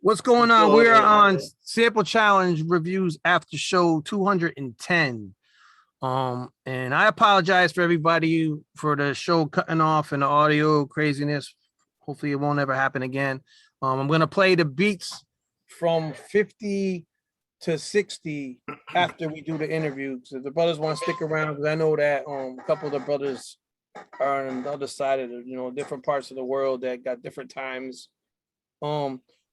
What's going on? We're on Sample Challenge Reviews After Show 210. And I apologize for everybody for the show cutting off and the audio craziness. Hopefully it won't ever happen again. I'm gonna play the beats from 50 to 60 after we do the interview. So if the brothers want to stick around, because I know that a couple of the brothers are on the other side of the, different parts of the world that got different times.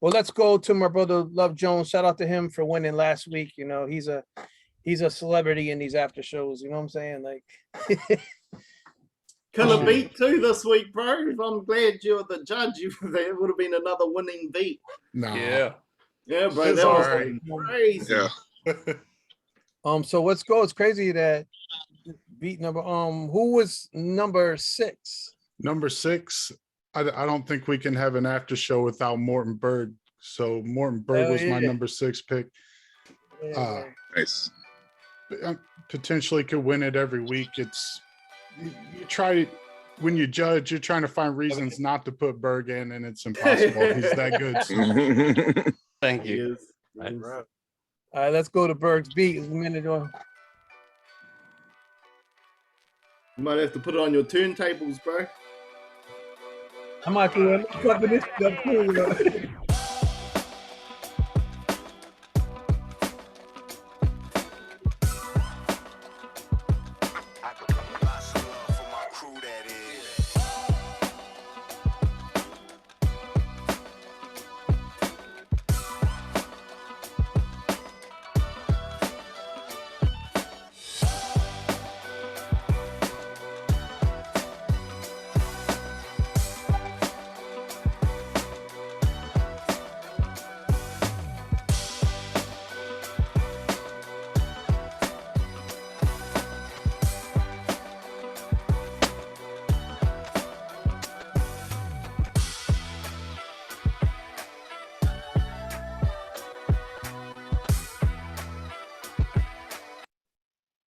Well, let's go to my brother Luv Jonez. Shout out to him for winning last week. He's a celebrity in these after shows. You know what I'm saying? Like, killer beat too this week, bro. I'm glad you're the judge. There would have been another winning beat. No. Yeah, bro. That was right. crazy. Yeah. So let's go. It's crazy that beat number. Who was number 6? Number 6. I don't think we can have an after show without Morton BERG. So Morton BERG was my number 6 pick. Nice. Potentially could win it every week. It's you try when you judge, you're trying to find reasons not to put BERG in, and it's impossible. He's that good. So. Thank you. All right, let's go to BERG's beat. It's a minute on. You might have to put it on your turntables, bro. I might do fucking this stuff too.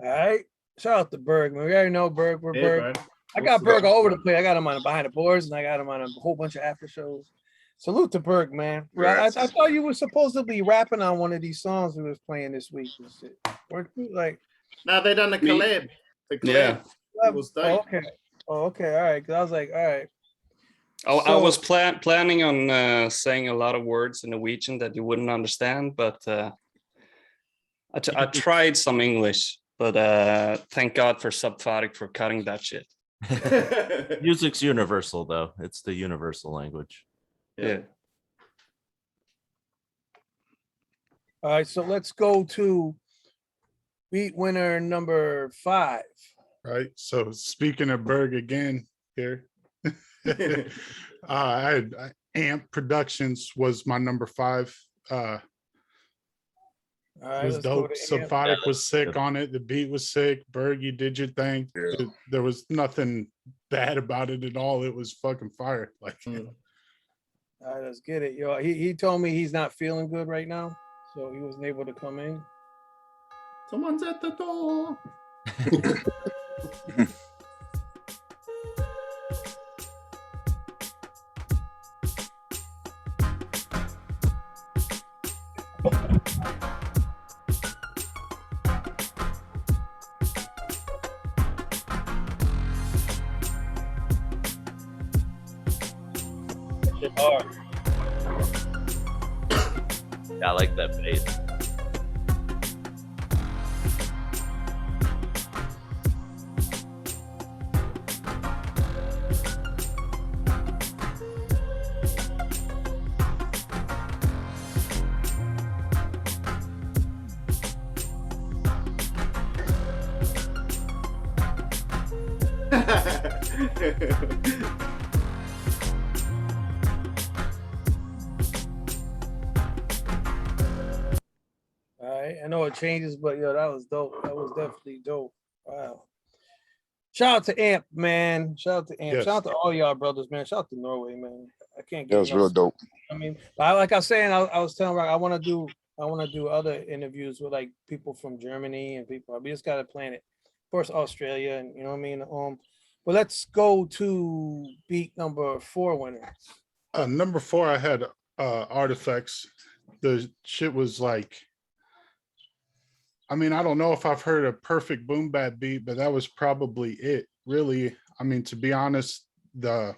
All right. Shout out to BERG, man. We already know BERG. We're BERG. Bro. I got BERG all over the place. I got him on behind the boards, and I got him on a whole bunch of after shows. Salute to BERG, man. I thought you were supposed to be rapping on one of these songs we was playing this week and shit. Like, no, they done the collab. Yeah. Was okay. Oh, okay. All right. Because I was like, all right. Oh, so, I was planning on saying a lot of words in Norwegian that you wouldn't understand, but I tried some English. But thank God for Subphatic for cutting that shit. Music's universal, though. It's the universal language. Yeah. All right, so let's go to beat winner number 5. Right. So speaking of BERG again here, Amp Productions was my number 5. It was dope. Subphatic was sick on it. The beat was sick. BERG, you did your thing. Yeah. There was nothing bad about it at all. It was fucking fire. Like, all right, let's get it. Yo, he told me he's not feeling good right now, so he wasn't able to come in. Someone's at the door. Hard. Yeah, I like that bass. I know it changes, but yo, that was dope. That was definitely dope. Wow. Shout out to Amp, man. Shout out to Amp. Yes. Shout out to all y'all brothers, man. Shout out to Norway, man. I can't get that was real dope. I mean, like I was saying, I was telling Rock, I want to do other interviews with like people from Germany and people. We just gotta plan it. Of course, Australia, and you know what I mean. But let's go to beat number 4 winner. Number 4, I had Artifex. The shit was like, I mean, I don't know if I've heard a perfect boom bap beat, but that was probably it. Really, I mean, to be honest, the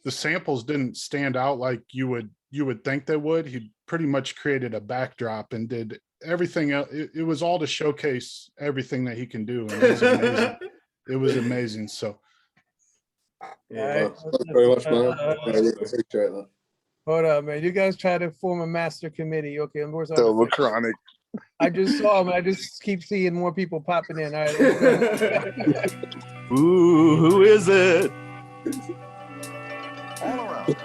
samples didn't stand out like you would think they would. He pretty much created a backdrop and did everything else. It was all to showcase everything that he can do, and it was amazing. It was amazing. So, Yeah. Thanks very much, man. I really appreciate that. Hold up, man. You guys try to form a master committee. Okay, where's Silver Chronic. I just saw him. I just keep seeing more people popping in. All right. Ooh, who is it? All around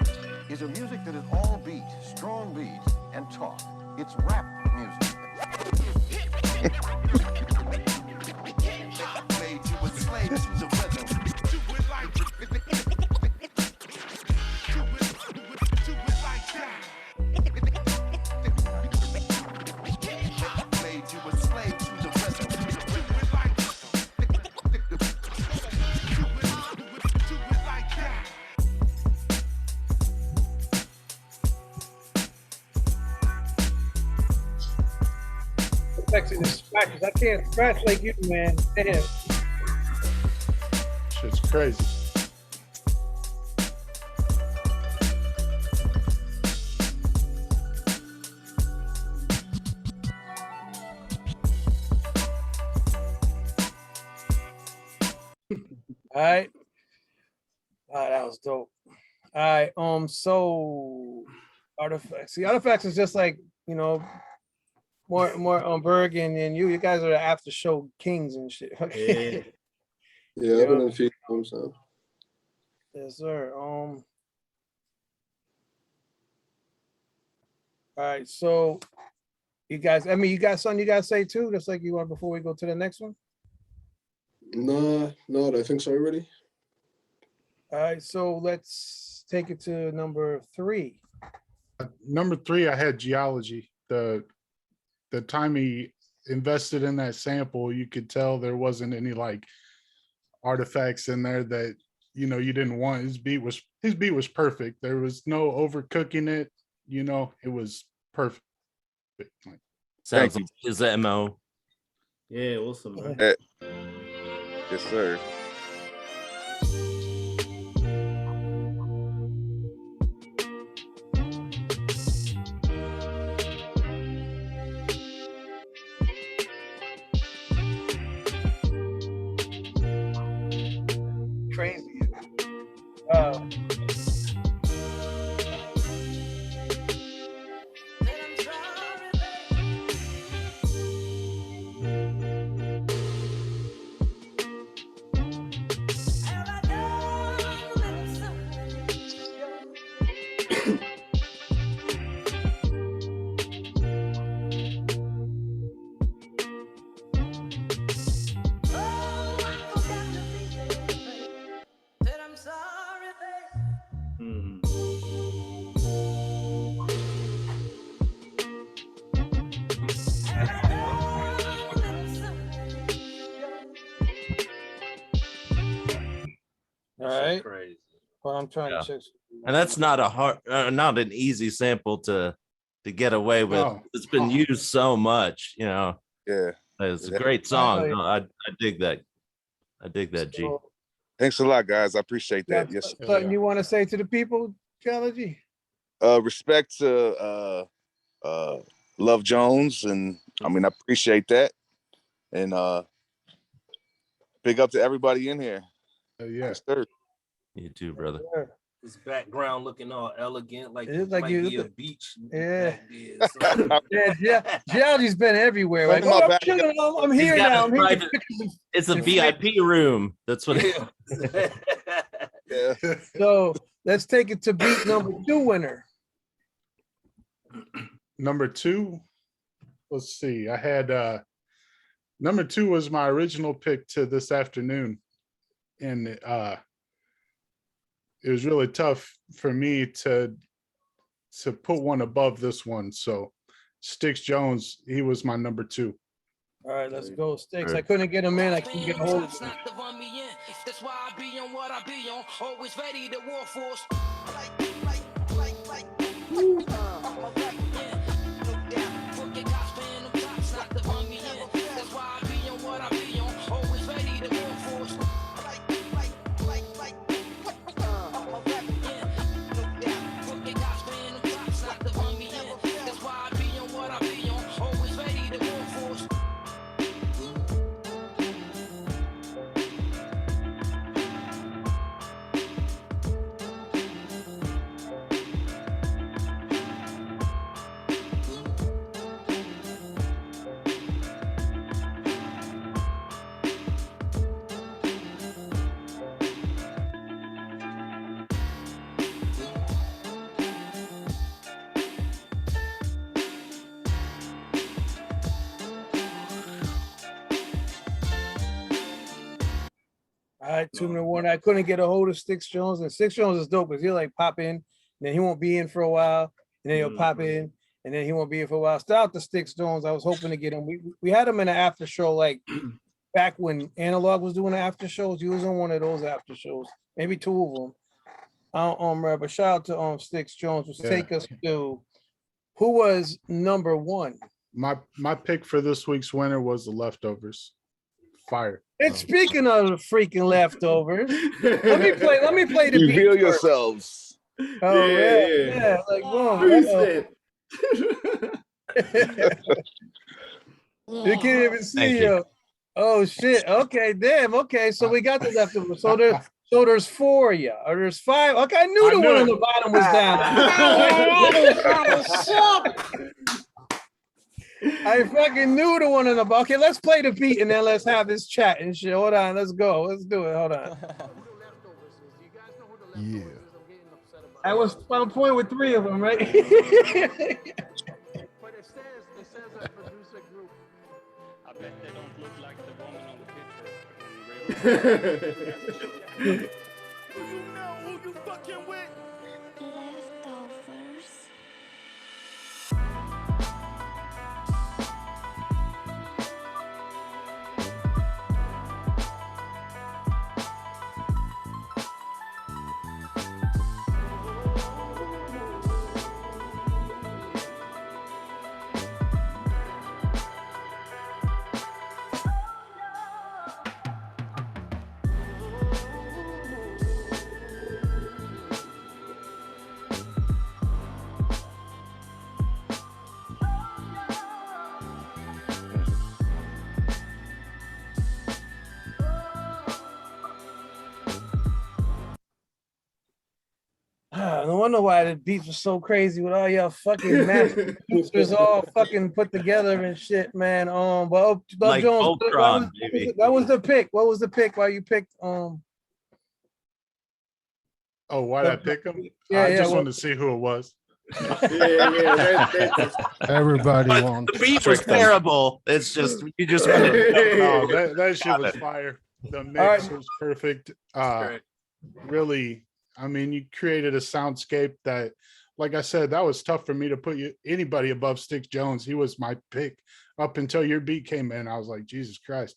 is a music that is all beat, strong beat, and talk. It's rap music. Flexing the scratches. I can't scratch like you, man. Damn. shit's crazy. All right. That was dope. All right. So Artifex. See, Artifex is just like, you know, more on BERG and you guys are the after show kings and shit. Okay. Yeah, I've been in a few times now. Yes, sir. All right. So you guys, I mean, you got something you guys say too, just like you want before we go to the next one? No, I don't think so, really. All right, so let's take it to number 3. Number 3, I had G-ology. The time he invested in that sample, you could tell there wasn't any like artifacts in there that, you know, you didn't want. His beat was perfect. There was no overcooking it. You know, it was perfect. Like, Sounds like his MO. Yeah, awesome, man. Yes, sir. Crazy. All right. Crazy. Well, I'm trying to check. And that's not a hard, not an easy sample to get away with. No. It's been used so much, you know. Yeah. It's a great song. No, I dig that. I dig that, G. So, Thanks a lot, guys. I appreciate that. yeah, Yes. something you want to say to the people, G-ology? Respect to Luv Jonez, and I mean I appreciate that. And big up to everybody in here. yeah. Yes, sir. You too, brother. His background looking all elegant, like It is it like might you- be a beach. Yeah. back there. Yeah, G-ology's been everywhere. Like, Come on, oh, I'm back. chilling, I'm He's here got now. his I'm here. private- It's a VIP room. That's what. Yeah. So let's take it to beat number 2 winner. Number 2, let's see. I had number 2 was my original pick to this afternoon, and it was really tough for me to put one above this one. So Stixx Jonez, he was my number 2. All right, let's go, Stixx. Sure. I couldn't get him in. I couldn't get a hold of him. That's why I be on what I be on, always ready to war force. All right, 2-1. I couldn't get a hold of Stixx Jonez, and Stixx Jonez is dope because he'll like pop in, and then he won't be in for a while, and then he'll pop in, and then he won't be in for a while. Shout out to Stixx Jonez. I was hoping to get him. We had him in an after show like back when Analog was doing the after shows. He was on one of those after shows, maybe 2 of them. I don't remember, but shout out to Stixx Jonez. Let's take us to who was number 1. My pick for this week's winner was the Leftovas. Fire. And speaking of the freaking Leftovers, let me play the beat Reveal first. yourselves. Oh yeah. Like boom. Who's that? You can't even see you. Oh shit. Okay, damn. Okay, so we got the Leftovers. So there's 4 of you, or there's 5. Okay, I knew the one on the bottom was down. I fucking knew the one on the bottom. Okay, let's play the beat and then let's have this chat and shit. Hold on, let's go. Let's do it. Hold on. Yeah. I was on point with 3 of them, right? But it says a producer group. I bet they don't look like the woman on the picture. Do you know who you fucking with? Leftovers. No wonder why the beats was so crazy with all y'all fucking master producers all fucking put together and shit, man. But Luv Like Jonez, Voltron, baby. what was the pick? What was the pick? Why you picked Oh, why'd I pick him? Yeah, I yeah, just well- wanted to see who it was. Everybody The wants. beat was terrible. It's just you just No, that shit was fire. The mix was perfect. Really, I mean, you created a soundscape that, like I said, that was tough for me to put anybody above Stixx Jonez. He was my pick up until your beat came in. I was like, Jesus Christ,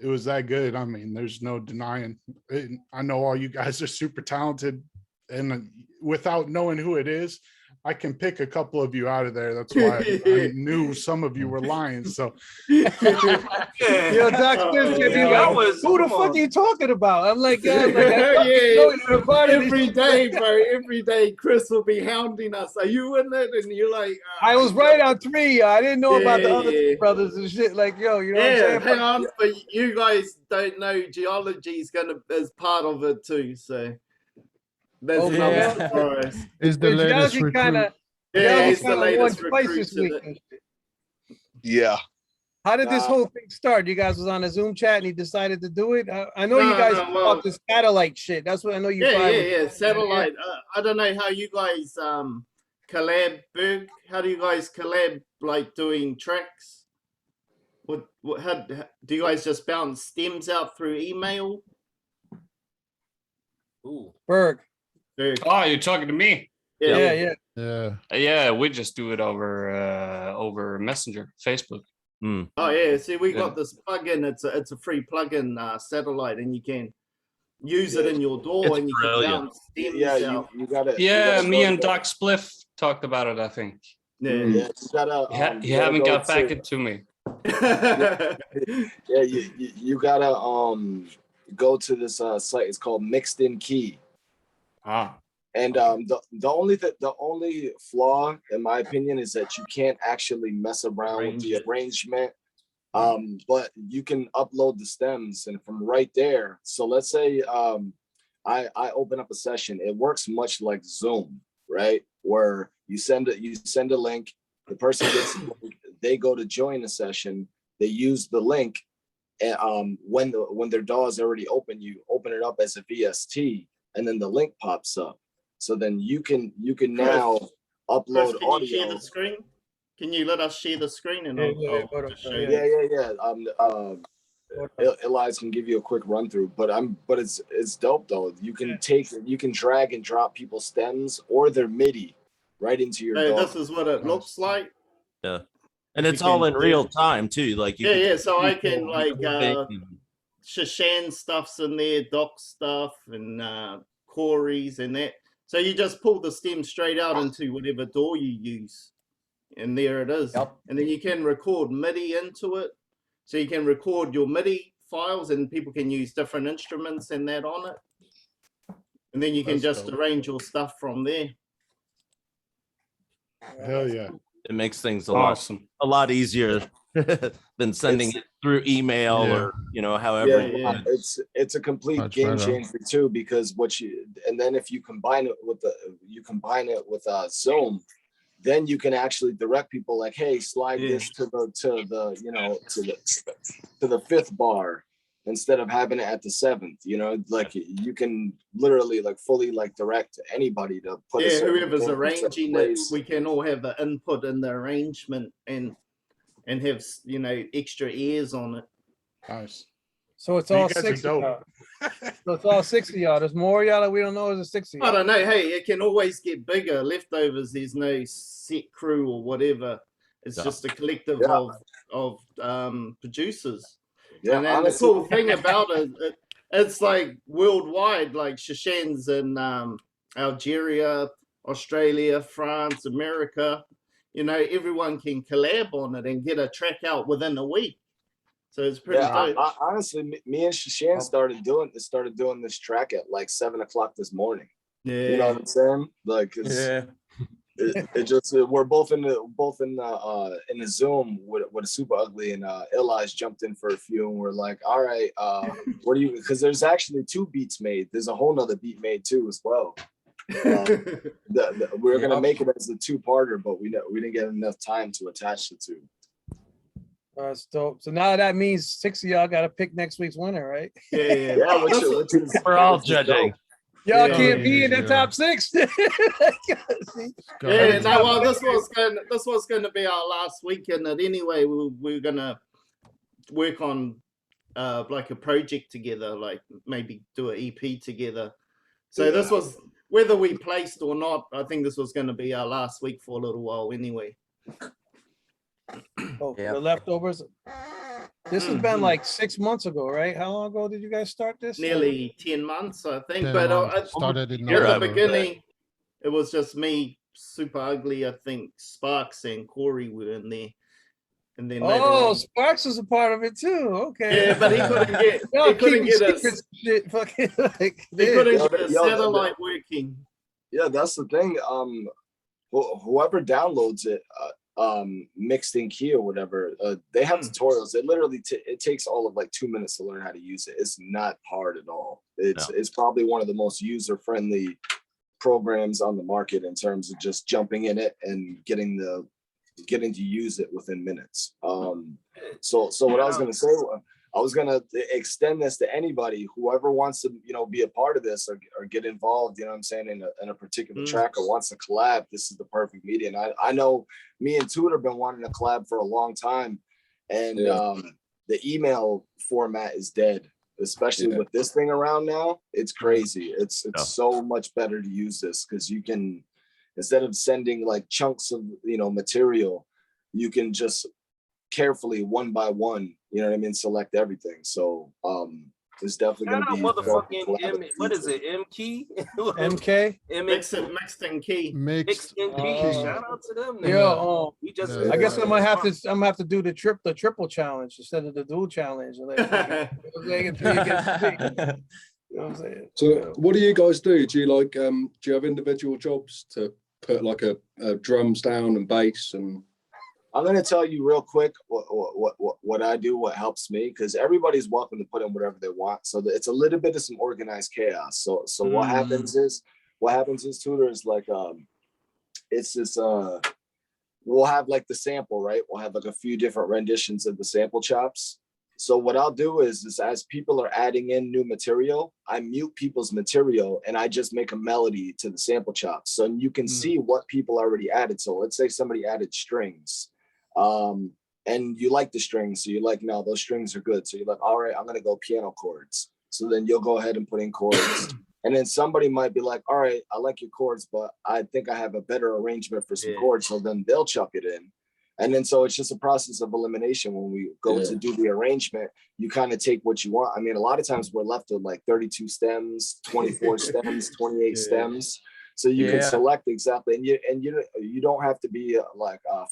it was that good. I mean, there's no denying it. I know all you guys are super talented, and without knowing who it is, I can pick a couple of you out of there. That's why I knew some of you were lying. So, Yo, Doc Smith should be like, who the fuck are you talking about? I'm like, I know you're a part of every this day, shit. bro. Every day, Chris will be hounding us. Are you in it? And you're like, I was right on 3. I didn't know about the other Yeah. 2 brothers and shit. Like, yo, you know what I'm yeah, saying? hang on, but you guys don't know G-ology is part of it too. So that's Oh, another yeah. surprise. Is the latest Geology kind recruit. of Yeah, he's the won latest twice recruit this to week. the- and shit. Yeah. How did this whole thing start? You guys was on a Zoom chat and he decided to do it. I know you No, guys no, about well- this satellite shit. That's what I know you. Yeah. Satellite. I don't know how you guys collab, BERG. How do you guys collab, like doing tracks? How do you guys just bounce stems out through email? Ooh. BERG. Oh, you're talking to me? Yeah. Yeah, we just do it over Messenger, Facebook. Oh yeah, see, we got this plugin. It's a free plugin, satellite, and you can use it in your door, It's and you brilliant. can bounce stems out. you gotta. Yeah, me and Doc Spliff talked about it, I think. Yeah, you gotta. You haven't got back into me. Yeah, you gotta go to this site. It's called Mixed In Key. And the only flaw, in my opinion, is that you can't actually mess around with the arrangement. But you can upload the stems, and from right there. So let's say I open up a session. It works much like Zoom, right? Where you send a link, the person gets, they go to join the session, they use the link, and when their DAW is already open, you open it up as a VST, and then the link pops up. So then you can now upload Chris, can you audio. share the screen? Can you let us share the screen and Yeah. Elias can give you a quick run through, but it's dope though. You can drag and drop people's stems or their MIDI right into your DAW. This is what it looks like. Yeah, and it's all in real time too. Like you yeah. So I can like Shashan stuff's in there, Doc stuff, and Corey's and that. So you just pull the stem straight out into whatever DAW you use, and there it is. Yep. And then you can record MIDI into it. So you can record your MIDI files, and people can use different instruments and that on it. And then you can just arrange your stuff from there. Hell yeah. It makes things a lot easier than sending it through email or however. Yeah. It's a complete game changer too, because then if you combine it with Zoom, then you can actually direct people like, hey, slide this to the fifth bar instead of having it at the seventh. Like you can literally like fully like direct anybody to put whoever's arranging it, we can all have the input in the arrangement and have extra ears on it. Nice. So it's all 6 of y'all. So it's all 6 of y'all. There's more of y'all that we don't know is a 6 of y'all. I don't know. Hey, it can always get bigger. Leftovas, there's no set crew or whatever. It's just a collective of producers. Yeah, and then the cool thing about it's like worldwide, like Shashan's in Algeria, Australia, France, America. Everyone can collab on it and get a track out within a week. So it's pretty dope. Honestly, me and Shashan started doing this track at like 7 o'clock this morning. Yeah, you know what I'm saying? Like, it just we're both in the Zoom with a Super Ugly, and Elias jumped in for a few, and we're like, all right, what do you? Because there's actually 2 beats made. There's a whole nother beat made too as well. We're gonna make it as a 2-parter, but we didn't get enough time to attach the 2. That's dope. So now that means 6 of y'all got to pick next week's winner, right? Yeah. Which is, we're all judging. Y'all can't be in the top 6. This was going to be our last weekend. And anyway, we're going to work on like a project together, like maybe do an EP together. So this was, whether we placed or not, I think this was going to be our last week for a little while anyway. The Leftovas. This has been like 6 months ago, right? How long ago did you guys start this? Nearly 10 months, I think. 10 But months. Started in at the November. beginning, it was just me, Super Ugly. I think Sparks and Corey were in there. And then Sparks was a part of it too. Okay. Yeah, but he couldn't get us. Shit, fucking like he couldn't get the satellite working. Yeah, that's the thing. Whoever downloads it, Mixed in Key or whatever, they have tutorials. It literally it takes all of like 2 minutes to learn how to use it. It's not hard at all. It's probably one of the most user-friendly programs on the market in terms of just jumping in it and getting to use it within minutes. So what I was gonna say, I was gonna extend this to anybody, whoever wants to, be a part of this or get involved, you know what I'm saying, in a particular track or wants to collab. This is the perfect medium. I know me and Tudor have been wanting to collab for a long time, and the email format is dead, especially with this thing around now. It's crazy. It's so much better to use this, because you can, instead of sending like chunks of material, you can just carefully one by one, select everything. So it's definitely going to be motherfucking what is it, M-Key? MK? Mixed in Key. Mixed in Key. Shout out to them. We just I guess I'm gonna have to do the triple challenge instead of the dual challenge. So what do you guys do? Do you have individual jobs to put like a drums down and bass? And I'm going to tell you real quick what I do, what helps me, because everybody's welcome to put in whatever they want. So it's a little bit of some organized chaos. So what happens is Tudor is like, it's this, we'll have like the sample, right? We'll have like a few different renditions of the sample chops. So what I'll do is as people are adding in new material, I mute people's material and I just make a melody to the sample chops. So you can see what people already added. So let's say somebody added strings. and you like the strings. So you're like, no, those strings are good. So you're like, all right, I'm going to go piano chords. So then you'll go ahead and put in chords. And then somebody might be like, all right, I like your chords, but I think I have a better arrangement for some chords. So then they'll chuck it in. And then so it's just a process of elimination. When we go to do the arrangement, you kind of take what you want. I mean, a lot of times we're left with like 32 stems, 24 stems, 28 stems. So you can select exactly, and you don't have to be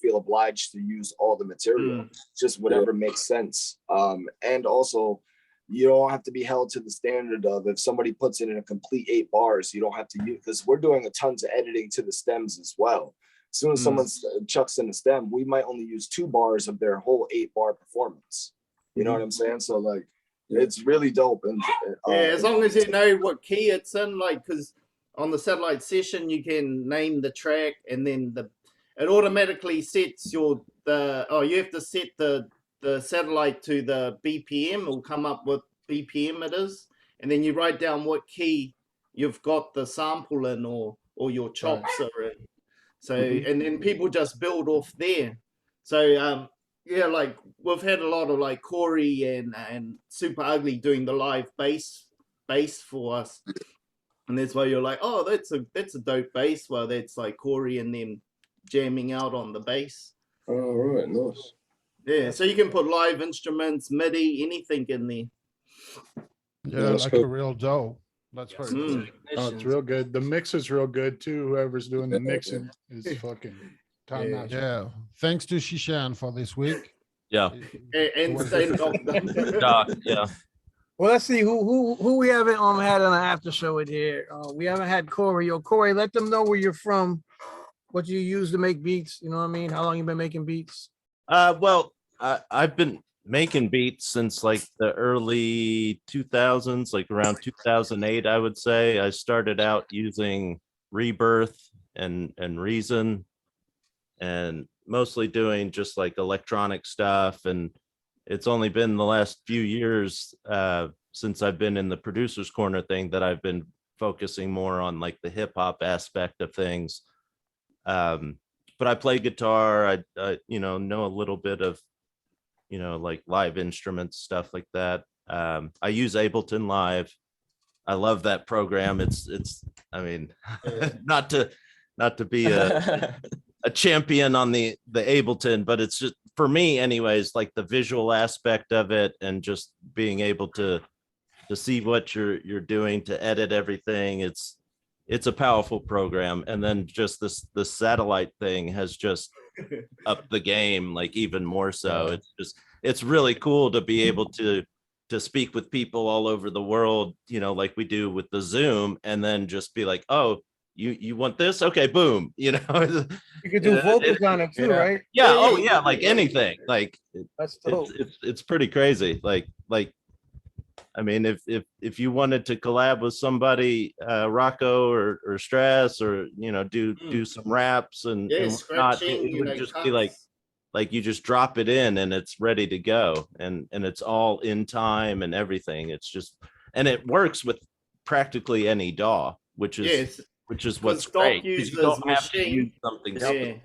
feel obliged to use all the material, just whatever makes sense. And also, you don't have to be held to the standard of if somebody puts it in a complete 8 bars, you don't have to use, because we're doing a tons of editing to the stems as well. As soon as someone chucks in a stem, we might only use 2 bars of their whole 8-bar performance. You know what I'm saying? So like, it's really dope. And as long as you know what key it's in, like, because on the satellite session you can name the track, and then it automatically sets you have to set the satellite to the BPM. It will come up with BPM it is, and then you write down what key you've got the sample in, or your chops are in. So and then people just build off there. So like we've had a lot of like Corey and Super Ugly doing the live bass for us, and that's why you're like, oh, that's a dope bass. Well, that's like Corey and them jamming out on the bass. Oh, right, nice. Yeah, so you can put live instruments, MIDI, anything in there. Yeah, like a real dough. That's very cool. Oh, it's real good. The mix is real good too. Whoever's doing the mixing is fucking top notch. Yeah. Thanks to Shishan for this week. Yeah. And stay Doc, yeah. Well, let's see who we haven't had on an after show with here. We haven't had Corey. Yo, Corey, let them know where you're from, what you use to make beats. You know what I mean? How long you been making beats? Well, I've been making beats since like the early 2000s, like around 2008, I would say. I started out using Rebirth and Reason, and mostly doing just like electronic stuff. And it's only been the last few years since I've been in the producer's corner thing that I've been focusing more on like the hip hop aspect of things. But I play guitar. I know a little bit of, like live instruments, stuff like that. I use Ableton Live. I love that program. I mean, not to be a champion on the Ableton, but it's just, for me anyways, like the visual aspect of it, and just being able to see what you're doing, to edit everything. It's a powerful program. And then just the satellite thing has just upped the game, like even more so. It's really cool to be able to speak with people all over the world, like we do with the Zoom, and then just be like, oh, you want this? Okay, boom. You could do vocals on it too, right? Yeah. Oh yeah. Like anything. Like that's dope. It's pretty crazy. Like, I mean, if you wanted to collab with somebody, Rocco or Stress, or do some raps and whatnot, it would just be like you just drop it in and it's ready to go, and it's all in time and everything. It's just, and it works with practically any DAW, which is what's great. Uses You don't have machine. to use something specific.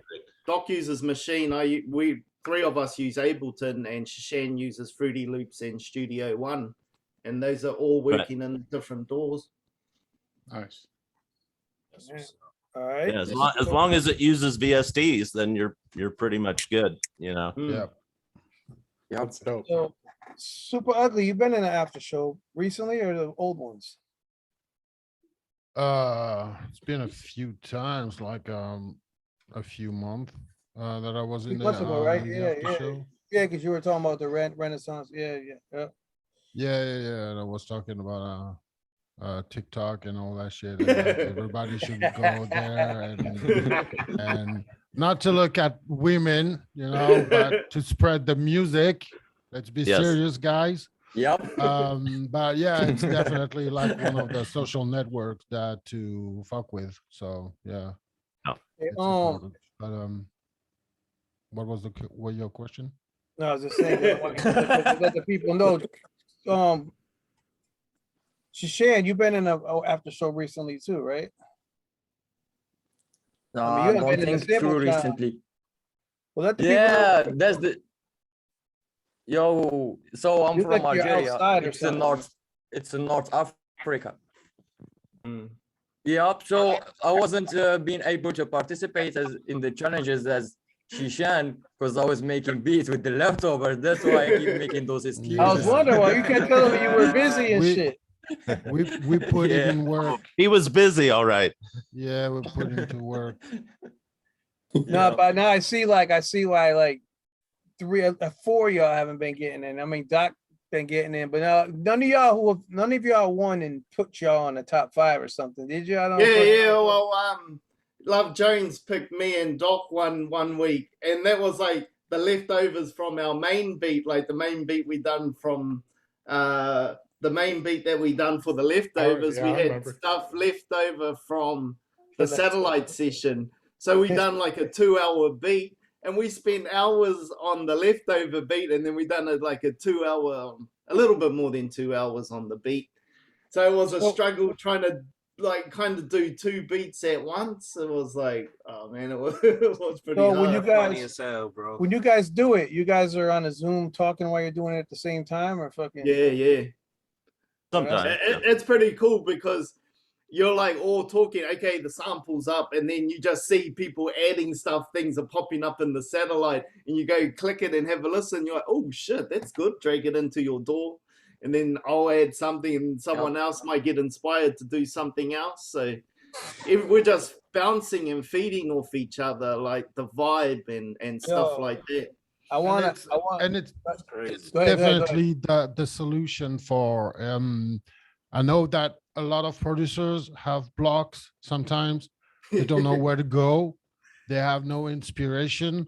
Doc uses machine. We 3 of us use Ableton, and Shishan uses Fruity Loops and Studio One. And those are all working in different DAWs. Nice. All right. Yeah, as long as it uses VSDs, then you're pretty much good, Yeah. Yeah. Dope. So, Super Ugly, you've been in an after show recently, or the old ones? It's been a few times, like a few months that I was in Months ago, right? the Yeah, after yeah. show. Yeah, because you were talking about the Renaissance. Yeah. Yeah. And I was talking about TikTok and all that shit. And everybody should go there and not to look at women, but to spread the music. Let's be serious, guys. Yep. But yeah, it's definitely like one of the social networks that to fuck with. So yeah. It's important. But what was your question? No, I was just saying, let the people know. Shishan, you've been in a after show recently too, right? I don't think too recently. Well, let the people know. That's the Yo, so I'm You from look like you're Algeria. outside or It's in something. North Africa. Yep. So I wasn't being able to participate in the challenges as Shishan because I was making beats with the leftovers. That's why I keep making those excuses. I was wondering why you can't tell them you were busy and shit. We put it in work. He was busy, all right. Yeah, we put it to work. No, but now I see why like 4 of y'all haven't been getting in. I mean, Doc been getting in, but none of y'all won and put y'all on the top 5 or something. Did y'all? Yeah. Well, Luv Jonez picked me and Doc one week, and that was like the leftovers from our main beat, like the main beat we done from the main beat that we done for the leftovers. yeah, We I had remember. stuff left over from the satellite session, so we done like a 2-hour beat, and we spent hours on the leftover beat, and then we done it like a 2-hour, a little bit more than 2 hours on the beat. So it was a struggle trying to like kind of do 2 beats at once. It was like, oh man, it was pretty So hard. when you guys do it, you guys are on a Zoom talking while you're doing it at the same time, or fucking? Yeah. Sometimes. It's pretty cool because you're like all talking, okay, the sample's up, and then you just see people adding stuff, things are popping up in the satellite, and you go click it and have a listen. You're like, oh shit, that's good. Drag it into your DAW, and then I'll add something, and someone else might get inspired to do something else. So we're just bouncing and feeding off each other, like the vibe and stuff like that. And it's definitely the solution for I know that a lot of producers have blocks sometimes. They don't know where to go. They have no inspiration.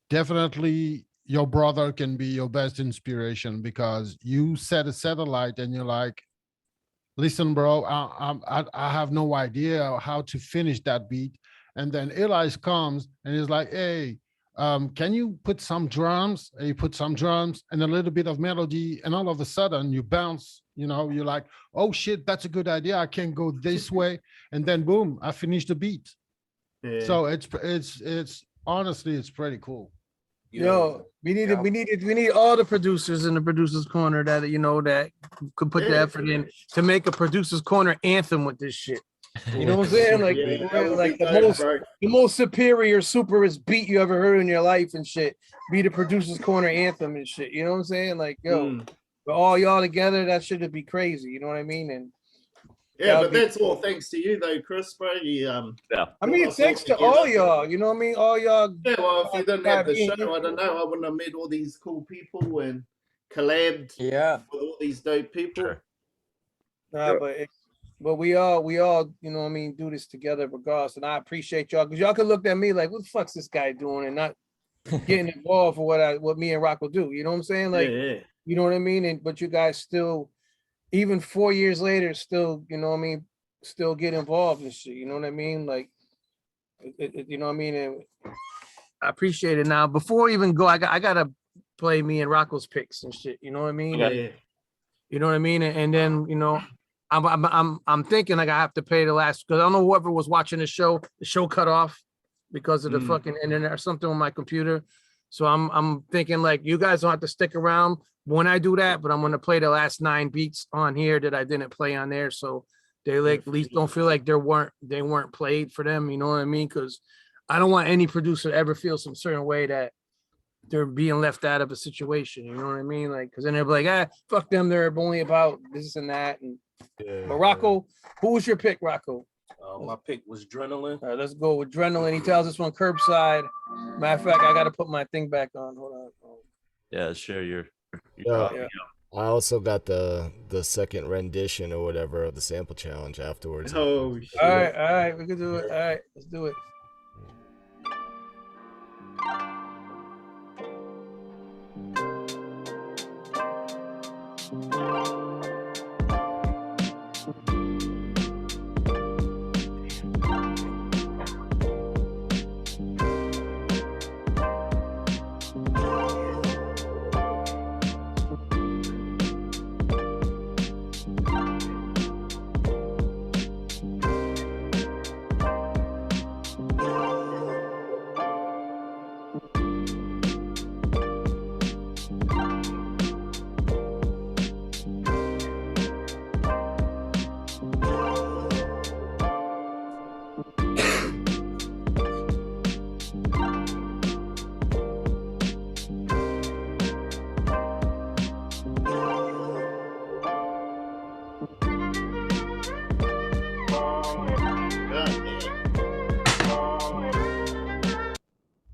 Definitely your brother can be your best inspiration because you set a satellite and you're like, listen, bro, I have no idea how to finish that beat. And then Elias comes and he's like, hey, can you put some drums? And you put some drums and a little bit of melody, and all of a sudden you bounce, you're like, oh shit, that's a good idea. I can go this way. And then boom, I finished the beat. Yeah. So it's honestly, it's pretty cool. Yo, we need all the producers in the producers corner that that could put the effort in to make a producers corner anthem with this shit. You know what I'm saying? Like, like the most superior, superest beat you ever heard in your life and shit. Be the producers corner anthem and shit. You know what I'm saying? Like, yo, but all y'all together, that shit would be crazy. You know what I mean? And yeah, but that's all thanks to you though, Chris, bro. I mean, thanks to all y'all. You know what I mean? All y'all. Yeah, well, if you didn't have the show, I don't know. I wouldn't have met all these cool people and collabed. With all these dope people. Nah, but we all, you know what I mean, do this together regardless. And I appreciate y'all because y'all can look at me like, what the fuck's this guy doing, and not getting involved for what me and Rocko do. You know what I'm saying? Like, you know what I mean? And but you guys still, even 4 years later, still, you know what I mean, still get involved and shit. You know what I mean? Like, you know what I mean? And I appreciate it. Now, before we even go, I gotta play me and Rocko's picks and shit. You know what I mean? Yeah. You know what I mean? And then, I'm thinking like I have to pay the last, because I don't know whoever was watching the show cut off because of the fucking internet or something on my computer. So I'm thinking like you guys don't have to stick around when I do that, but I'm gonna play the last 9 beats on here that I didn't play on there, so they like at least don't feel like they weren't played for them. You know what I mean? Because I don't want any producer to ever feel some certain way that they're being left out of a situation. You know what I mean? Like, because then they're like, fuck them. They're only about this and that. And but Rocko, who was your pick, Rocko? My pick was Drenalyn. All right, let's go with Drenalyn. He tells us one curbside. Matter of fact, I got to put my thing back on. Hold on. Yeah, share your I also got the second rendition or whatever of the sample challenge afterwards. Oh shit. All right, we can do it. All right, let's do it.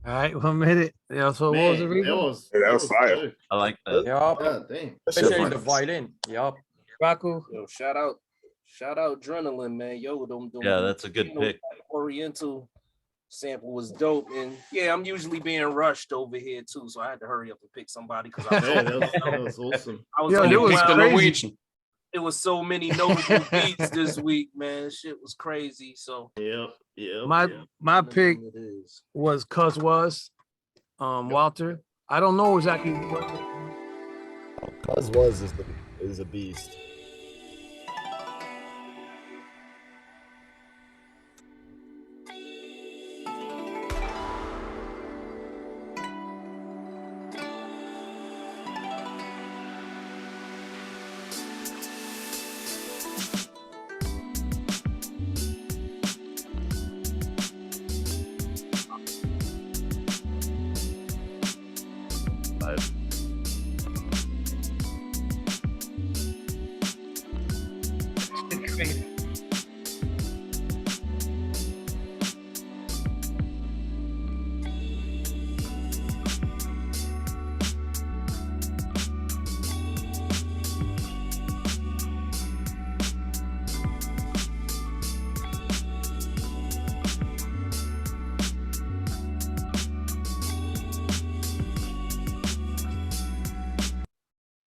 All right, 1 minute. Yeah, so what was the Man, reason? That was fire. good. I like that. Yup. God damn. Especially the violin. Yup. Rocco. Yo, shout out Drenalyn, man. Yo, them Yeah, that's a good you know, pick. Oriental sample was dope. And yeah, I'm usually being rushed over here too, so I had to hurry up and pick somebody because Yeah, that was awesome. I was Yo, it was overwhelmed. crazy. It was so many notable beats this week, man. Shit was crazy. So Yeah. My pick was Cuz Was, Walter. I don't know exactly what. Cuz Was is a beast.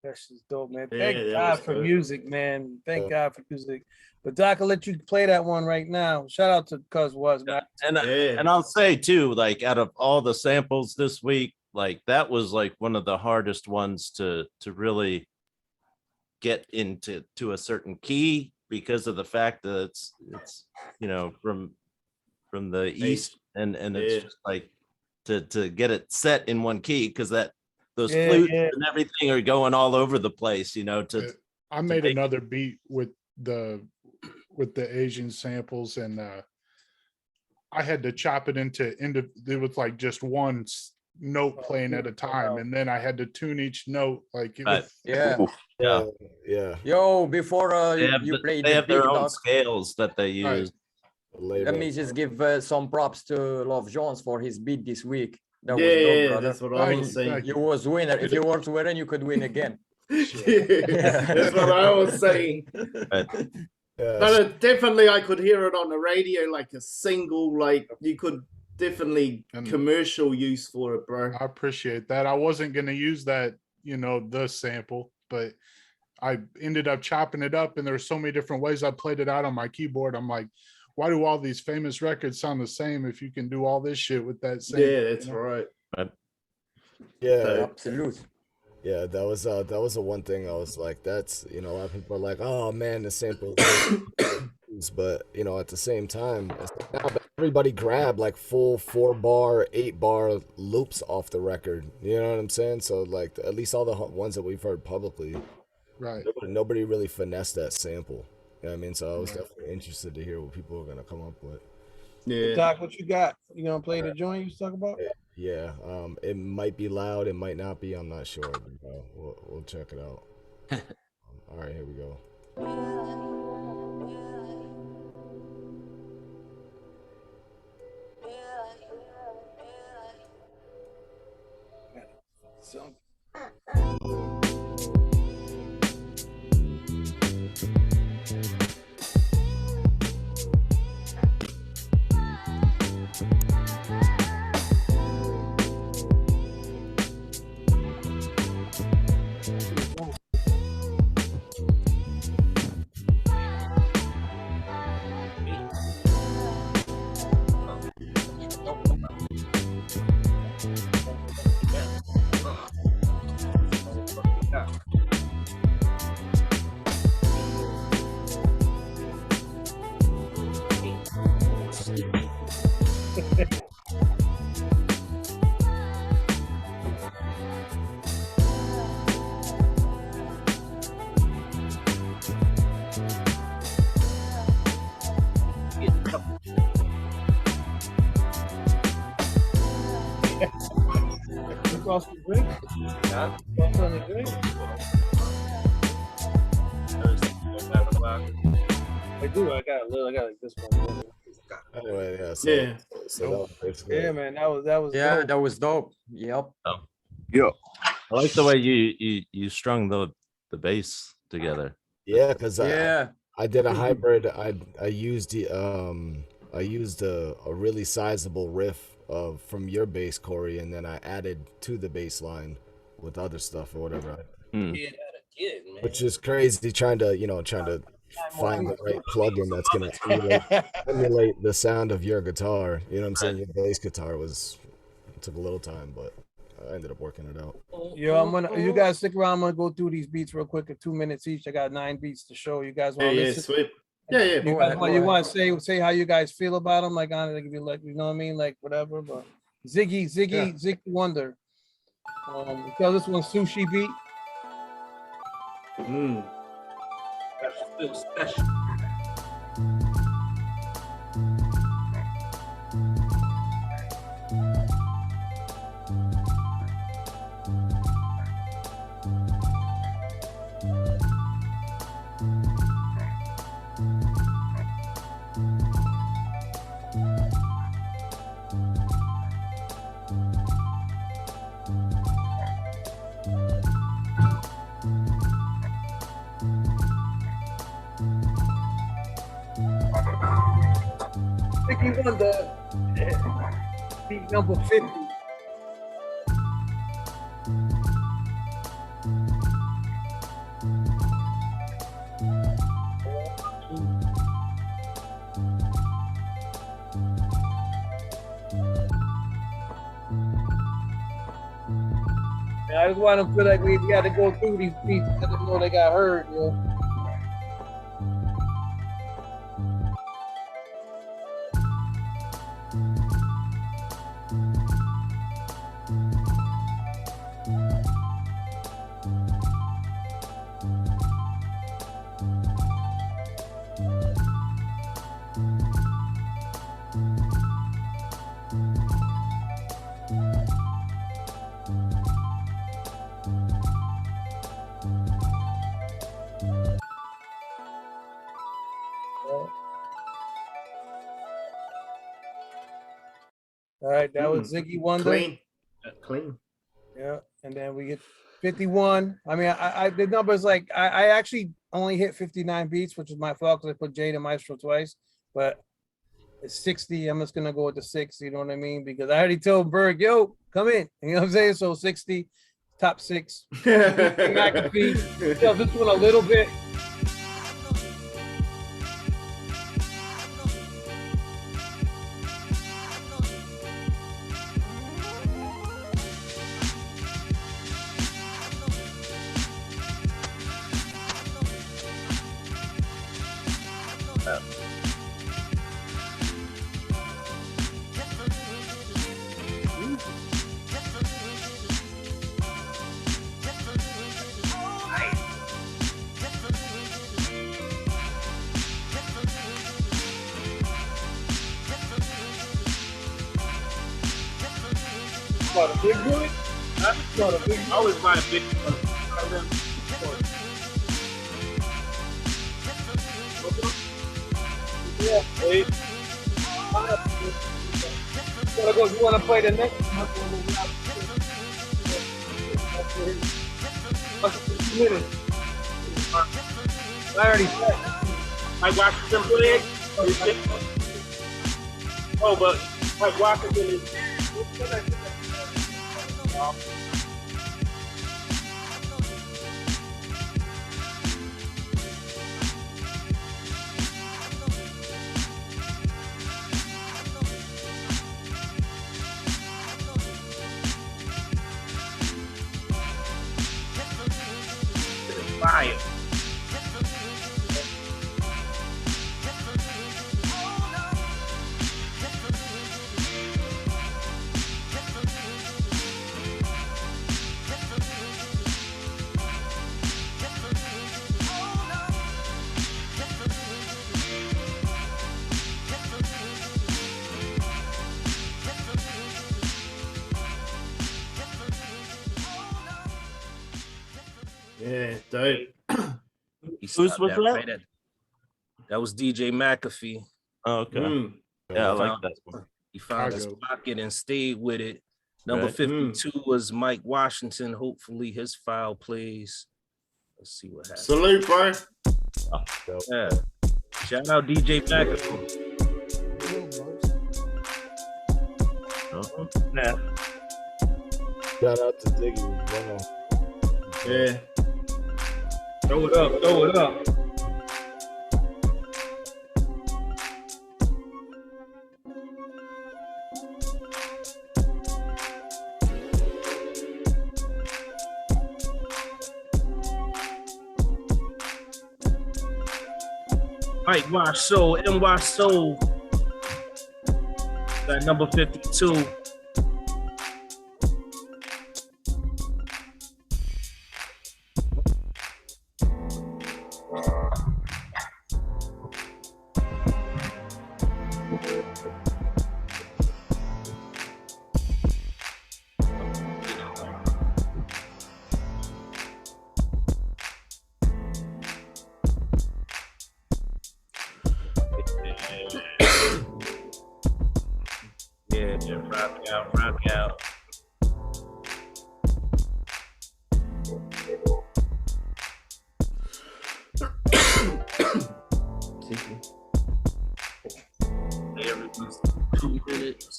That's just dope, man. Yeah, Thank that God was for good. music, man. Thank God for music. But Doc, I'll let you play that one right now. Shout out to Cuz Was, man. And I'll say too, like out of all the samples this week, like that was like one of the hardest ones to really get into a certain key because of the fact that it's you know from the east and it's just like to get it set in one key because those flutes and everything are going all over the place, you know. I made another beat with the Asian samples, and I had to chop it into it was like just one note playing at a time, and then I had to tune each note like it was, yeah. Yo, before you play they have their beat, own Doc, scales that they use. let me just give some props to Luv Jonez for his beat this week. That Yeah, was dope, brother. that's what I was saying. You was winner. If you weren't winner, you could win again. That's what I was saying. But definitely, I could hear it on the radio like a single. Like you could definitely commercial use for it, bro. I appreciate that. I wasn't gonna use that, the sample, but I ended up chopping it up, and there's so many different ways I played it out on my keyboard. I'm like, why do all these famous records sound the same if you can do all this shit with that same? Yeah, that's right. Yeah, absolutely. Yeah, that was the one thing I was like, that's a lot of people are like, oh man, the sample, but at the same time, everybody grabbed like full 4-bar, 8-bar loops off the record. You know what I'm saying? So like at least all the ones that we've heard publicly, right? Nobody really finessed that sample. You know what I mean? So I was definitely interested to hear what people are gonna come up with. Yeah, Doc, what you got? You gonna play the joint you was talking about? Yeah, it might be loud, it might not be. I'm not sure. But, we'll check it out. All right, here we go. Across the drink? Yeah. Across on the drink? I do. I got like this one. Anyway, Yeah. So that was basically Yeah, it. man, that was Yeah, dope. that was dope. Yep. Yeah. I like the way you strung the bass together. Yeah, because Yeah. I did a hybrid. I used a really sizable riff from your bass, Corey, and then I added to the bass line with other stuff or whatever. Which is crazy, trying to find the right plugin that's gonna emulate the sound of your guitar. You know what I'm saying? Your bass guitar it took a little time, but I ended up working it out. Yo, you guys stick around. I'm gonna go through these beats real quick at 2 minutes each. I got 9 beats to show. You guys want to listen? Sweet. Yeah. You want to say how you guys feel about them? Like on it, like, like, you know what I mean? Like whatever. But Ziggy Wonder. So this one's Sushi Beat. Special. Ziggy Wonder. Beat number 50. I just want to feel like we got to go through these beats. Let them know they got heard, yo. All right, that was Ziggy Wonder. Clean. Yeah, and then we get 51. I mean, I the numbers like I actually only hit 59 beats, which is my fault because I put Jade and Maestro twice. But it's 60. I'm just gonna go with the 6. You know what I mean? Because I already told Berg, yo, come in. You know what I'm saying? So 60, top 6. McAfee. Yo, this one a little bit. What, a big boy? That's not a big boy. I always buy a big one. Yeah, wait. You wanna play the next one? I already said. Mike Washington played. Oh, but Mike Washington is. Fire. Yeah, dope. Who's with that? That was DJ McAfee. Oh, okay. Yeah, I like that one. He found his Chicago. pocket and stayed with it. Number 52 was Mike Washington. Hopefully his file plays. Let's see what happens. Salute, bro. Yeah. Shout out DJ McAfee. Yeah. Shout out to Ziggie. Wow. Yeah. Throw it up. Throw it up. Mike Mwashsoul, Mwashsoul. That number 52. Yeah, rock out. Everyone's 2 minutes.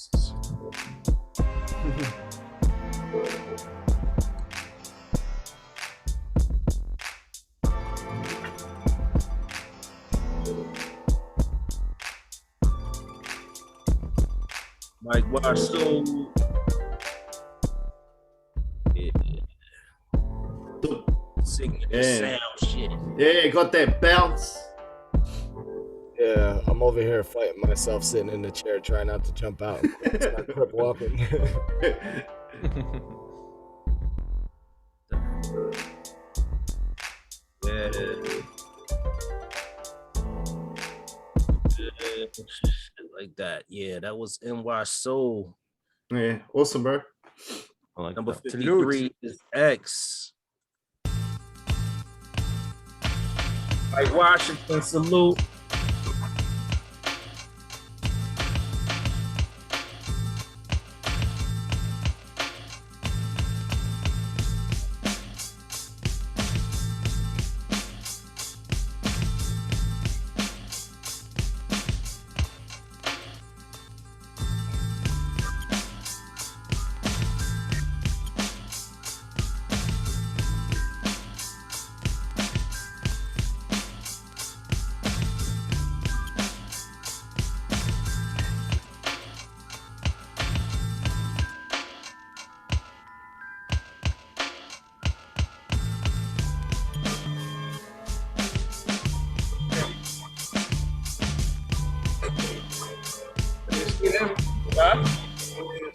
Mike Mwashsoul. Signature sound shit. Yeah, got that bounce. Yeah, I'm over here fighting myself sitting in the chair trying not to jump out. It's not crip walking. Yeah. Shit like that. Yeah, that was Mwashsoul. Yeah, awesome, bro. Like Number 53 is X. Mike Washington, salute.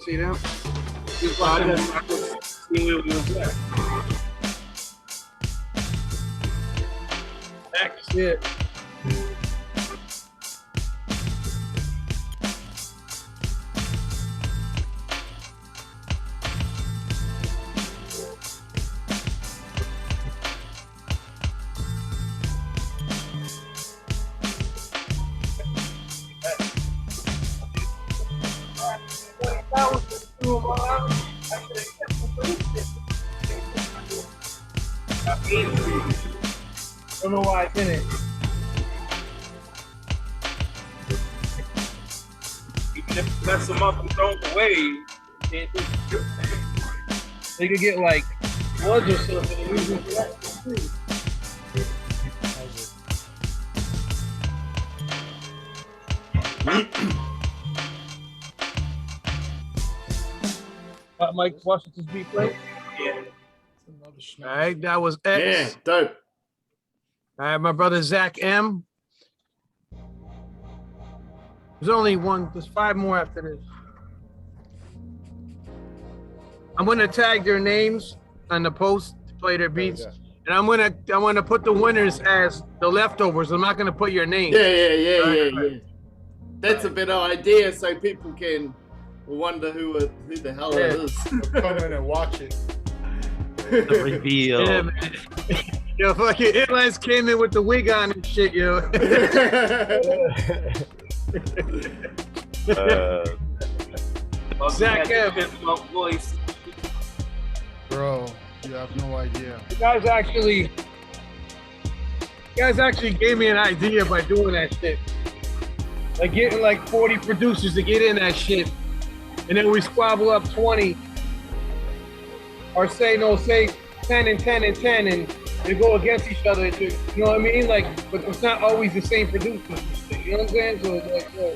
See them? That's it. Don't know why I didn't. Even if you mess them up and throw them away, They could get like floods or something. And use them for that too. Mike Washington's beat play? Yeah. All right, that was X. Yeah, dope. All right, my brother Zach M. There's only one, there's 5 more after this. I'm gonna tag their names on the post to play their beats. And I'm gonna put the winners as the leftovers. I'm not gonna put your name. Yeah. That's a better idea, so people can wonder who the hell it is. Come in and watch it. The reveal. Yeah, man. Yo, fucking Airlines came in with the wig on and shit, yo. Zach M. voice. Bro, you have no idea. You guys actually gave me an idea by doing that shit. Like getting like 40 producers to get in that shit. And then we squabble up 20. Or say 10 and 10 and 10 and they go against each other. You know what I mean? Like, but it's not always the same producers and shit. You know what I'm saying? So it's like, yo,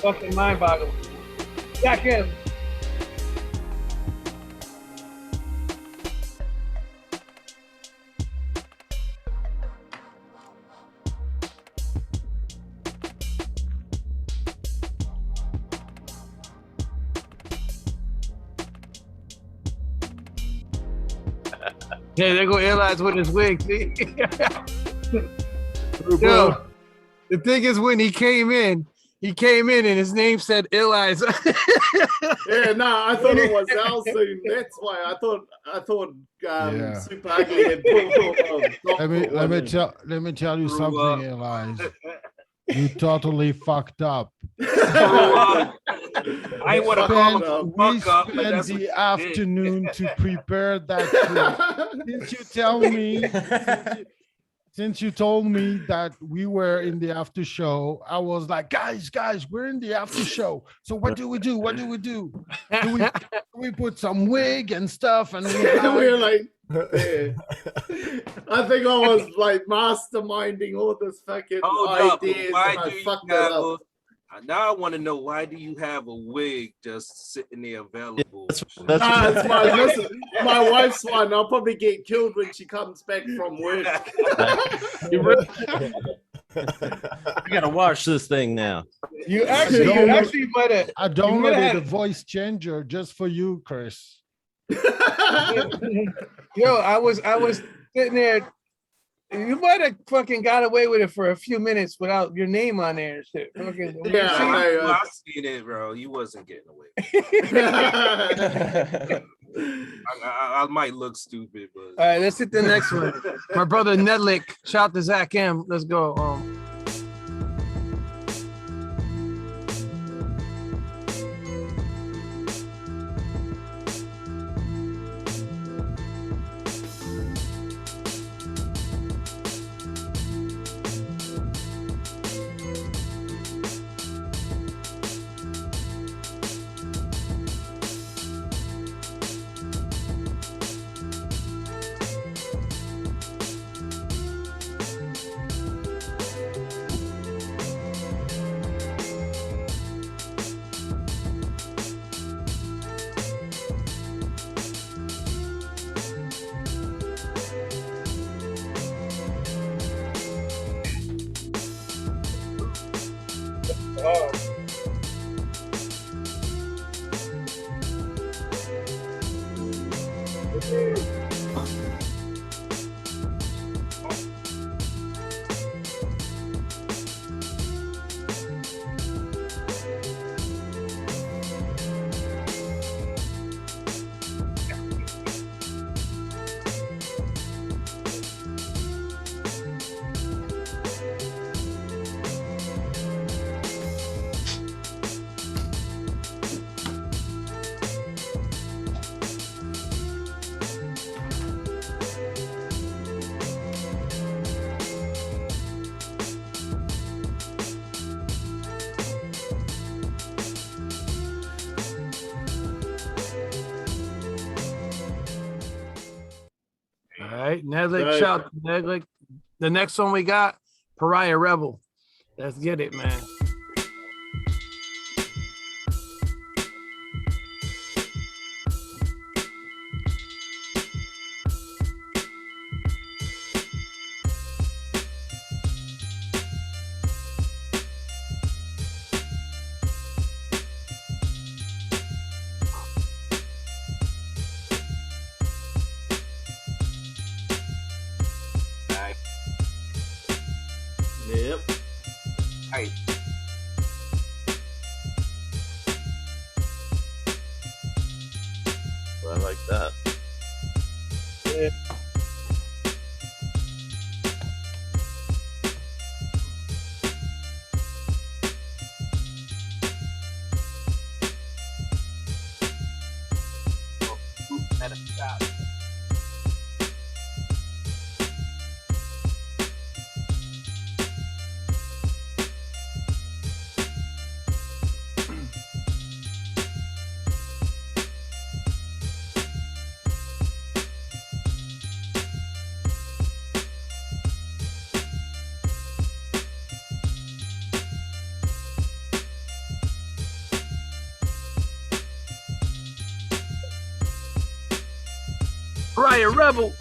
fucking mind boggling. Back in. Yeah, there go Eli's with his wig. See? Yo, the thing is, when he came in and his name said Eli's. Yeah, no, I thought it was Alsoon. That's why I thought Super Ugly had Let me tell you something, Eli. You totally fucked up. I want to call him We fuck up, but spent that's what the you afternoon to prepare that shit. Since you told me that we were in the after show, I was like, guys, we're in the after show. So what do we do? Do we put some wig and stuff? And we were like, yeah. I think I was like masterminding all this fucking ideas. Why and do I you fucked have it up. now I want to know, why do you have a wig just sitting there available? Nah, it's my wife's one. I'll probably get killed when she comes back from work. You gotta wash this thing now. You actually might have. I downloaded a voice changer just for you, Chris. Yo, I was sitting there. You might have fucking got away with it for a few minutes without your name on there and shit. Fucking, yeah, I seen it, bro. You wasn't getting away. I might look stupid, but all right, let's hit the next one. My brother Knedlik, shout to Zach M. Let's go. All right, Knedlik, shout to Knedlik. The next one we got, Pariah Rebel. Let's get it, man. Yep. Hey. I like that. Yeah. Pariah Rebel.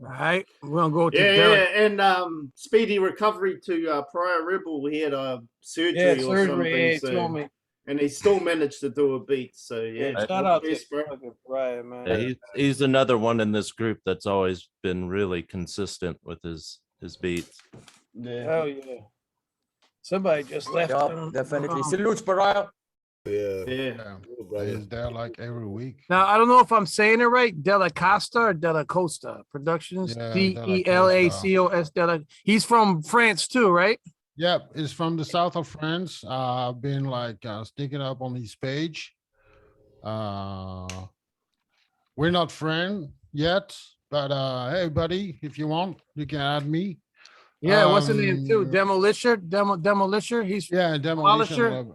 All right, we're gonna go to and speedy recovery to Pariah Rebel. He had a surgery or something, so, and he still managed to do a beat. So yeah, shout out to bro. Pariah, man. Yeah, he's another one in this group that's always been really consistent with his beats. Yeah. Hell yeah. Somebody just left. Definitely. Salute, Pariah. Yeah. He's there like every week. Now I don't know if I'm saying it right. Delacosta or Delacosta Productions. Yeah, Delacos. He's from France too, right? Yep, he's from the south of France. I've been like sticking up on his page. We're not friends yet, but hey, buddy, if you want, you can add me. Yeah, what's the name too? Demolisher. He's Demolisher.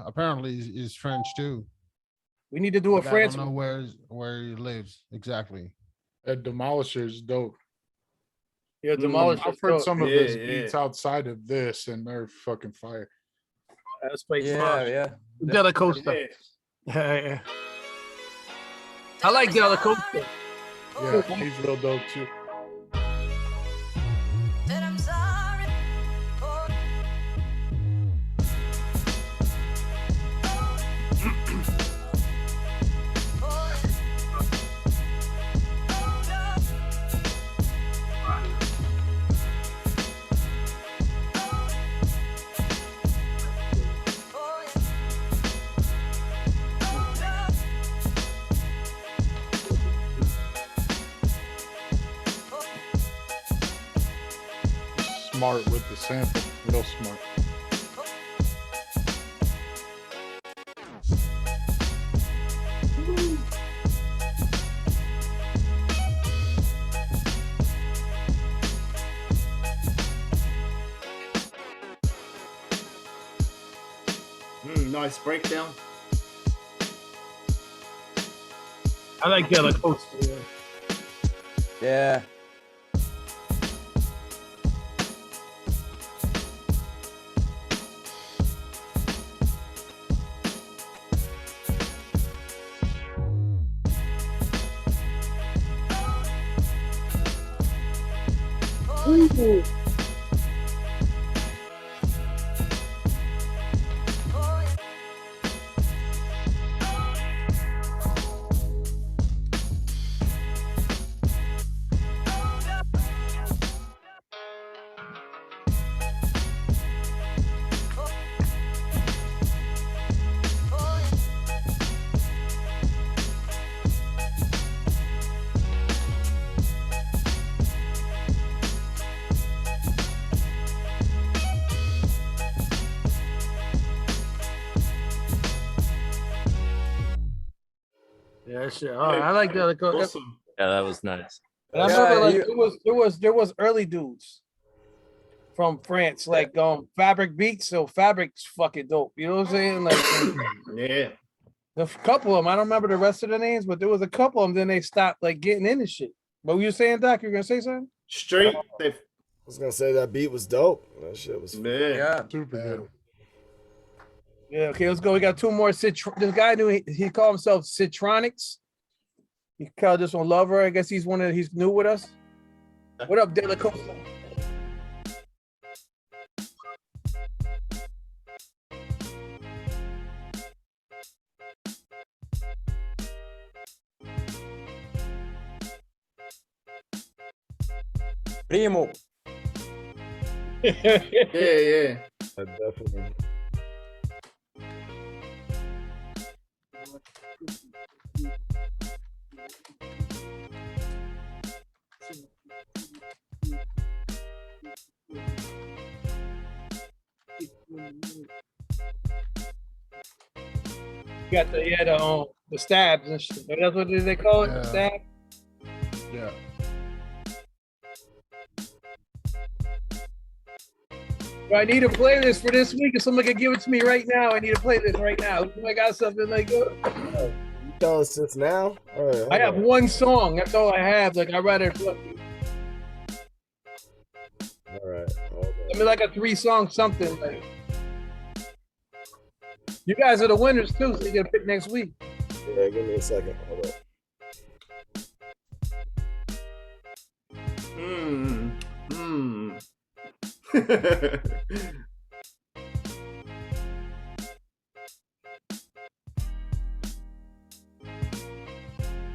Apparently he's French too. We need to do a But France. I don't know where he lives exactly. That Demolisher is dope. Yeah, Demolisher. I've heard some of his beats outside of this, and they're fucking fire. Let's play Delacosta. Yeah. I like Delacosta. Yeah, he's real dope too. Smart with the sample, real smart. Nice breakdown. I like Delacosta. Yeah. Ooh. Yeah, shit. Oh, I like Delacosta. Awesome. Yeah, that was nice. And I remember like there was early dudes from France, like Fabric Beats. So Fabric's fucking dope. You know what I'm saying? Like yeah. A couple of them. I don't remember the rest of the names, but there was a couple of them. Then they stopped like getting into shit. What were you saying, Doc? You were gonna say something? Straight. I was gonna say that beat was dope. That shit was super good. Yeah, okay, let's go. We got two more. This guy he called himself Zitronixx. He called this one Lover. I guess he's new with us. What up, Delacosta? Primo. Yeah. Definitely. You got the stabs and shit. That's what they call it, the stab. Yeah. But I need a playlist for this week. If somebody could give it to me right now, I need a playlist right now. If I got something like You tell us this now? All right, I have one song. That's all I have. Like I rather. All right. I mean, like a 3-song something. Like. You guys are the winners too, so you can pick next week. Yeah, give me a second. Hold up.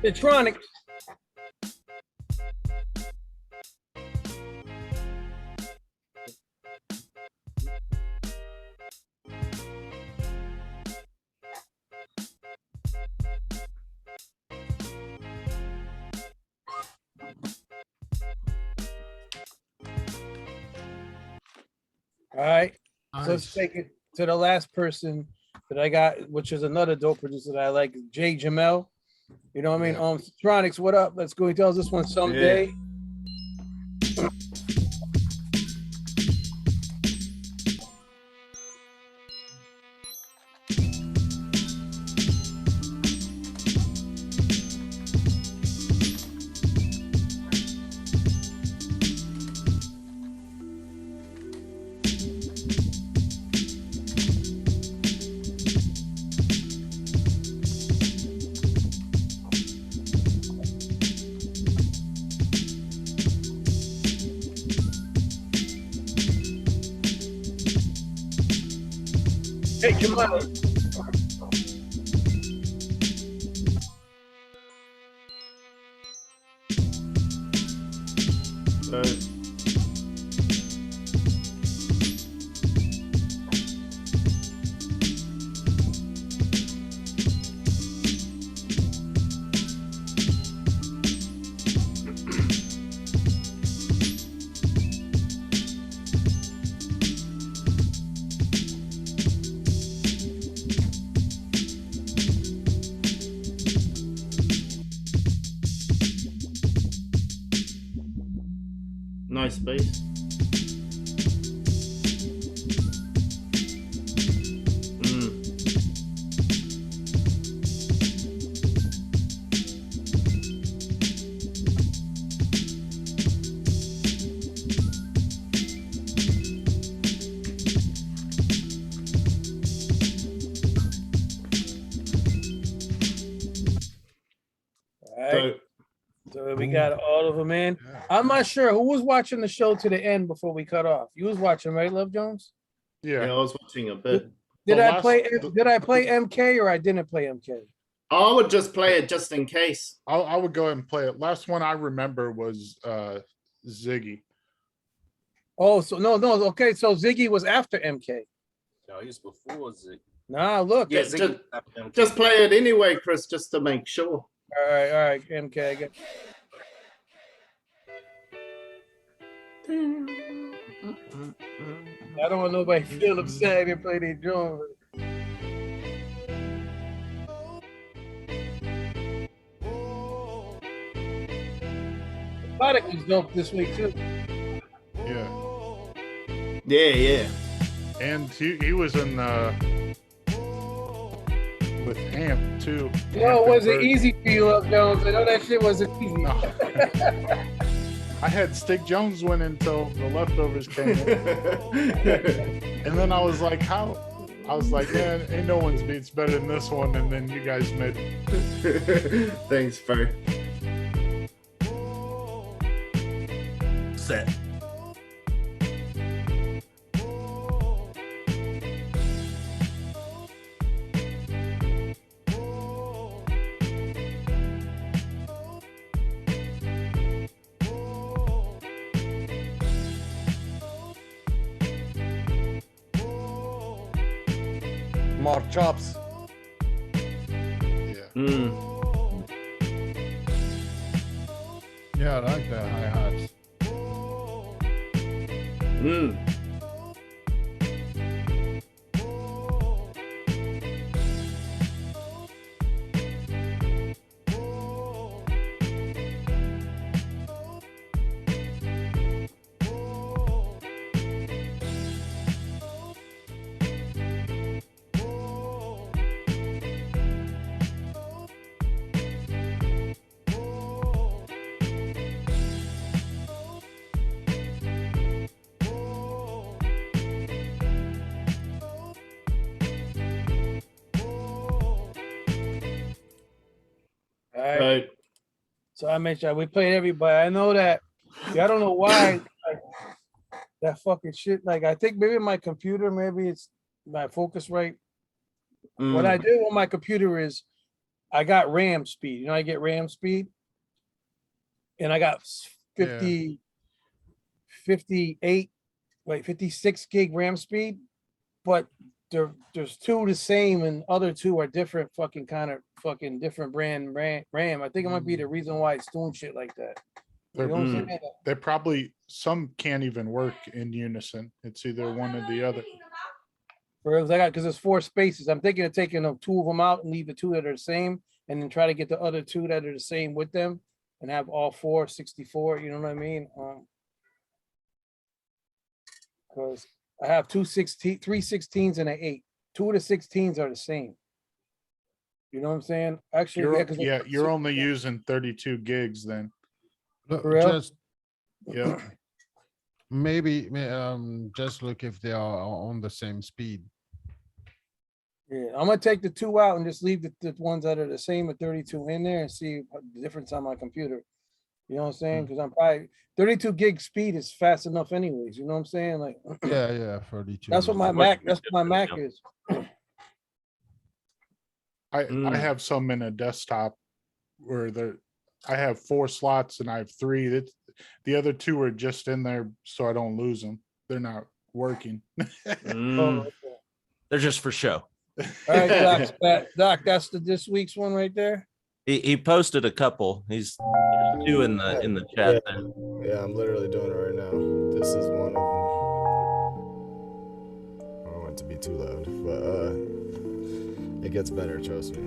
Zitronixx. All right. So let's take it to the last person that I got, which is another dope producer that I like, J Jamel. You know what I mean? Zitronixx, what up? Let's go. He tells this one someday. Hey, come on. Nice bass. So we got all of them in. I'm not sure who was watching the show to the end before we cut off. You was watching, right, Luv Jonez? Yeah, I was watching a bit. Did I play MK or I didn't play MK? I would just play it just in case. I would go ahead and play it. Last one I remember was Ziggy. Oh, so no. Okay, so Ziggy was after MK. No, he's before Ziggy. Nah, look. Yeah, just play it anyway, Chris, just to make sure. All right, MK. I got... I don't want nobody to feel upset and play their drum. Product was dope this week too. Yeah. And he was in with Amp too. No, it wasn't easy for you, Luv Jonez. I know that shit wasn't easy. No. I had Stixx Jonez win until the Leftovas came in. And then I was like, man, ain't no one's beats better than this one. And then you guys made it. Thanks, bro. Set. More chops. Yeah, I like the hi-hats. All right. So I made sure we played everybody. I know that. I don't know why like, that fucking shit. Like I think maybe my computer, maybe it's my focus rate. What I did on my computer is I got RAM speed. You know, I get RAM speed, and I got 58, like 56 gig RAM speed, but there's two the same and other two are different fucking kind of fucking different brand RAM. I think it might be the reason why it's doing shit like that. You know what I'm saying? They probably, some can't even work in unison. It's either one or the other. Because there's 4 spaces. I'm thinking of taking 2 of them out and leave the 2 that are the same, and then try to get the other 2 that are the same with them, and have all 4 64. You know what I mean? Because I have 3 16s and an 8. 2 of the 16s are the same. You know what I'm saying? Actually, You're only using 32 gigs then. Just Yeah. maybe just look if they are on the same speed. Yeah, I'm gonna take the 2 out and just leave the ones that are the same at 32 in there and see the difference on my computer. You know what I'm saying? Because I'm probably 32 gig speed is fast enough anyways. You know what I'm saying? Like Yeah, 32. that's what my Mac. That's what my Mac is. I have some in a desktop where I have 4 slots and I have 3. The other 2 are just in there so I don't lose them. They're not working. They're just for show. All right, Doc, that's this week's one right there. He posted a couple. There's 2 in the chat. Yeah, I'm literally doing it right now. This is one of them. I don't want it to be too loud, but it gets better, trust me.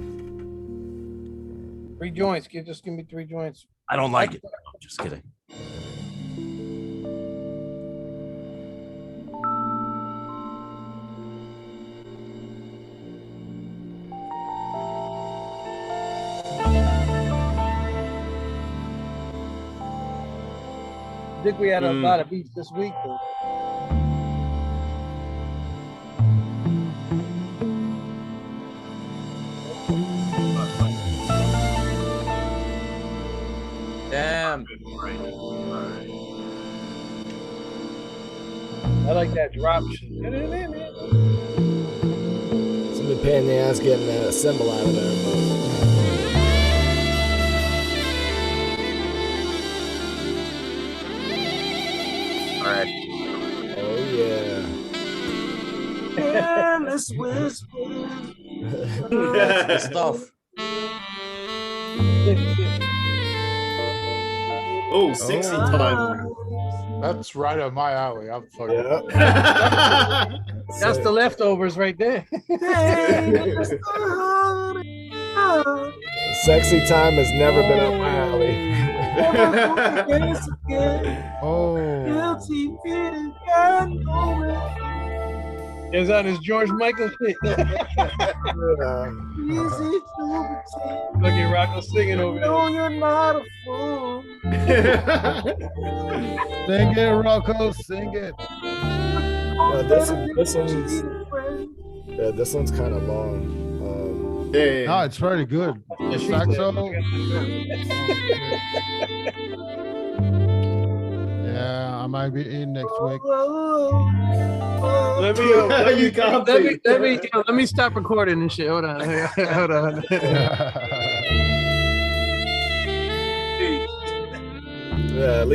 3 joints. Just give me 3 joints. I don't like it. I'm just kidding. I think we had a lot of beats this week, though. Damn. I like that drop shit. It's been a pain in the ass getting that cymbal out of there, but. All right. Oh yeah. Careless whisper. That's the stuff. Oh, 60 time. That's right up my alley. I'm fucking. That's the Leftovas right there. Sexy time has never been up my alley. Oh. Is that his George Michael shit? Look at Rocco singing over there. No, you're not a fool. Sing it, Rocco, sing it. This one's kind of long. No, it's very good. The saxo. Yeah, I might be in next week. Let me stop recording and shit. Hold on. Hold on. Yeah, at least